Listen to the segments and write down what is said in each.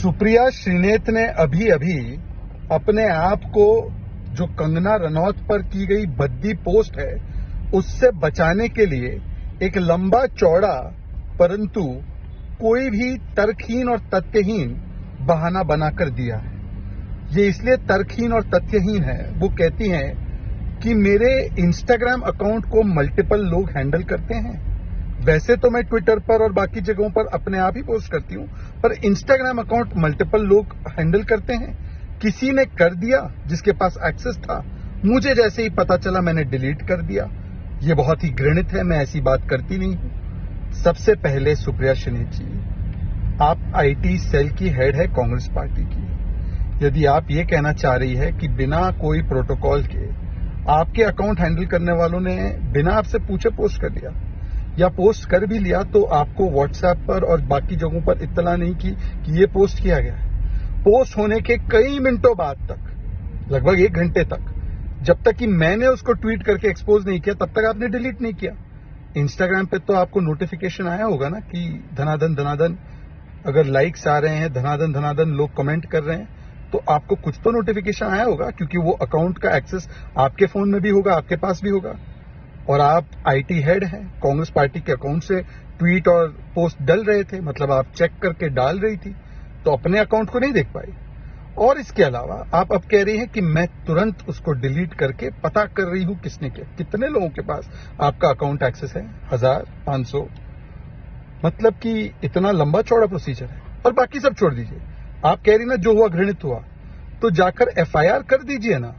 सुप्रिया श्रीनेत ने अभी अभी अपने आप को जो कंगना रनौत पर की गई भद्दी पोस्ट है उससे बचाने के लिए एक लंबा चौड़ा परंतु कोई भी तर्कहीन और तथ्यहीन बहाना बनाकर दिया है। ये इसलिए तर्कहीन और तथ्यहीन है, वो कहती हैं कि मेरे इंस्टाग्राम अकाउंट को मल्टीपल लोग हैंडल करते हैं। वैसे तो मैं ट्विटर पर और बाकी जगहों पर अपने आप ही पोस्ट करती हूं, पर इंस्टाग्राम अकाउंट मल्टीपल लोग हैंडल करते हैं। किसी ने कर दिया जिसके पास एक्सेस था, मुझे जैसे ही पता चला मैंने डिलीट कर दिया। ये बहुत ही घृणित है, मैं ऐसी बात करती नहीं हूं। सबसे पहले सुप्रिया श्रीनेत जी, आप आईटी सेल की हेड है कांग्रेस पार्टी की। यदि आप ये कहना चाह रही है कि बिना कोई प्रोटोकॉल के आपके अकाउंट हैंडल करने वालों ने बिना आपसे पूछे पोस्ट कर दिया या पोस्ट कर भी लिया तो आपको व्हाट्सएप पर और बाकी जगहों पर इत्तला नहीं की कि ये पोस्ट किया गया है। पोस्ट होने के कई मिनटों बाद तक, लगभग 1 घंटे तक, जब तक कि मैंने उसको ट्वीट करके एक्सपोज नहीं किया तब तक आपने डिलीट नहीं किया। इंस्टाग्राम पे तो आपको नोटिफिकेशन आया होगा ना कि धनाधन धनाधन अगर लाइक्स आ रहे हैं, धनाधन धनाधन लोग कमेंट कर रहे हैं, तो आपको कुछ तो नोटिफिकेशन आया होगा, क्योंकि वो अकाउंट का एक्सेस आपके फोन में भी होगा, आपके पास भी होगा। और आप आईटी हेड हैं, कांग्रेस पार्टी के अकाउंट से ट्वीट और पोस्ट डल रहे थे, मतलब आप चेक करके डाल रही थी, तो अपने अकाउंट को नहीं देख पाई। और इसके अलावा आप अब कह रही हैं कि मैं तुरंत उसको डिलीट करके पता कर रही हूं किसने किया। कितने लोगों के पास आपका अकाउंट एक्सेस है? 1000, 500? मतलब कि इतना लंबा चौड़ा प्रोसीजर है। और बाकी सब छोड़ दीजिए, आप कह रही ना जो हुआ घृणित हुआ, तो जाकर एफआईआर कर दीजिए ना।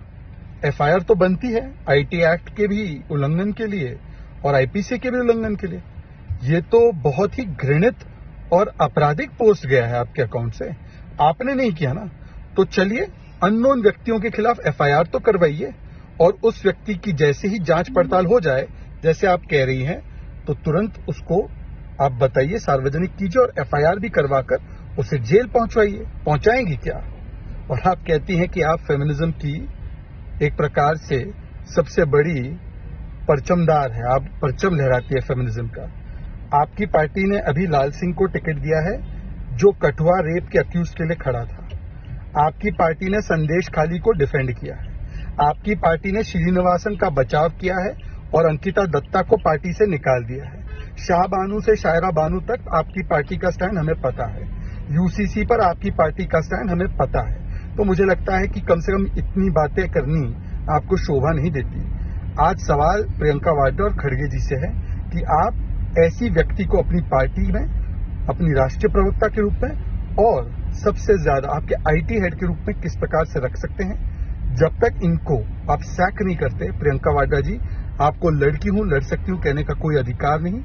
एफआईआर तो बनती है आईटी एक्ट के भी उल्लंघन के लिए और आईपीसी के भी उल्लंघन के लिए। ये तो बहुत ही घृणित और आपराधिक पोस्ट गया है आपके अकाउंट से, आपने नहीं किया ना। तो चलिए अननोन व्यक्तियों के खिलाफ एफआईआर तो करवाइए, और उस व्यक्ति की जैसे ही जांच पड़ताल हो जाए जैसे आप कह रही हैं, तो तुरंत उसको आप बताइए, सार्वजनिक कीजिए और एफआईआर भी करवाकर उसे जेल पहुंचवाइए। पहुंचाएंगी क्या? और आप कहती हैं कि आप फेमिनिज्म की एक प्रकार से सबसे बड़ी परचमदार है, आप परचम लहराती है फेमिनिज्म का। आपकी पार्टी ने अभी लाल सिंह को टिकट दिया है जो कठुआ रेप के अक्यूज के लिए खड़ा था। आपकी पार्टी ने संदेश खाली को डिफेंड किया है। आपकी पार्टी ने श्रीनिवासन का बचाव किया है और अंकिता दत्ता को पार्टी से निकाल दिया है। शाहबानू से शायरा बानू तक आपकी पार्टी का स्टैंड हमें पता है। यूसीसी पर आपकी पार्टी का स्टैंड हमें पता है। तो मुझे लगता है कि कम से कम इतनी बातें करनी आपको शोभा नहीं देती। आज सवाल प्रियंका वाड्रा और खड़गे जी से है कि आप ऐसी व्यक्ति को अपनी पार्टी में अपनी राष्ट्रीय प्रवक्ता के रूप में और सबसे ज्यादा आपके आईटी हेड के रूप में किस प्रकार से रख सकते हैं। जब तक इनको आप सैक नहीं करते, प्रियंका वाड्रा जी, आपको लड़की हूं, लड़ सकती हूं कहने का कोई अधिकार नहीं।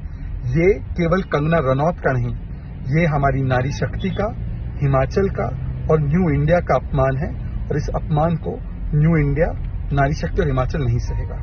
ये केवल कंगना रनौत का नहीं, ये हमारी नारी शक्ति का, हिमाचल का और न्यू इंडिया का अपमान है, और इस अपमान को न्यू इंडिया, नारी शक्ति और हिमाचल नहीं सहेगा।